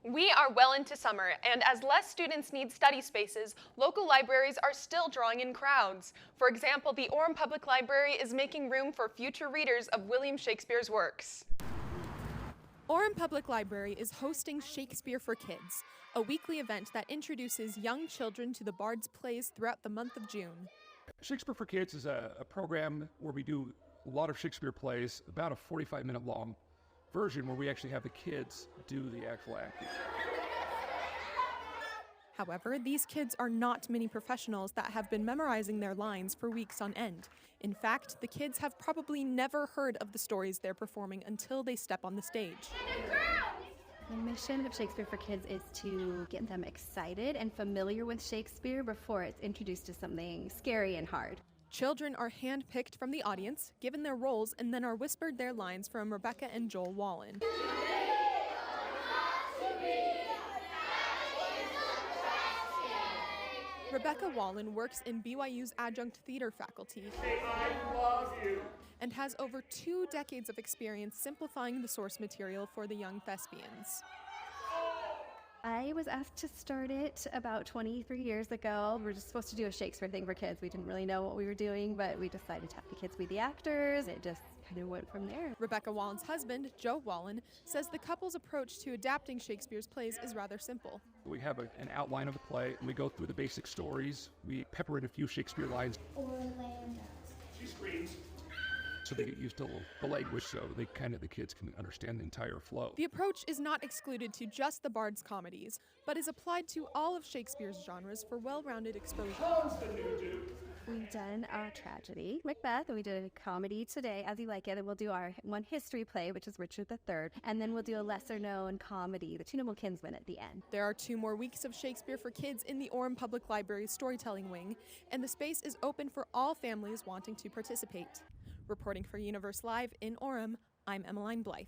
We are well into summer, and as less students need study spaces, local libraries are still drawing in crowds. For example, the Orem Public Library is making room for future readers of William Shakespeare's works. Orem Public Library is hosting Shakespeare for Kids, a weekly event that introduces young children to the Bard's plays throughout the month of June. Shakespeare for Kids is a program where we do a lot of Shakespeare plays, about a 45-minute long version where we actually have the kids do the actual acting. However, these kids are not mini professionals that have been memorizing their lines for weeks on end. In fact, the kids have probably never heard of the stories they're performing until they step on the stage. The mission of Shakespeare for Kids is to get them excited and familiar with Shakespeare before it's introduced to something scary and hard. Children are handpicked from the audience, given their roles, and then are whispered their lines from Rebecca and Joel Wallen. Rebecca Wallen works in BYU's adjunct theater faculty and has over 2 decades of experience simplifying the source material for the young thespians. I was asked to start it about 23 years ago. We were just supposed to do a Shakespeare thing for kids. We didn't really know what we were doing, but we decided to have the kids be the actors. It just kind of went from there. Rebecca Wallen's husband, Joe Wallen, says the couple's approach to adapting Shakespeare's plays is rather simple. We have an outline of the play, and we go through the basic stories. We pepper in a few Shakespeare lines. Orlando. She screams. So they get used to the language, so the kids can understand the entire flow. The approach is not excluded to just the Bard's comedies, but is applied to all of Shakespeare's genres for well-rounded exposure. We've done a tragedy, Macbeth, and we did a comedy today, As You Like It, and we'll do our one history play, which is Richard III, and then we'll do a lesser-known comedy, The Tunable Kinsman, at the end. There are 2 more weeks of Shakespeare for Kids in the Orem Public Library's storytelling wing, and the space is open for all families wanting to participate. Reporting for Universe Live in Orem, I'm Emmeline Blythe.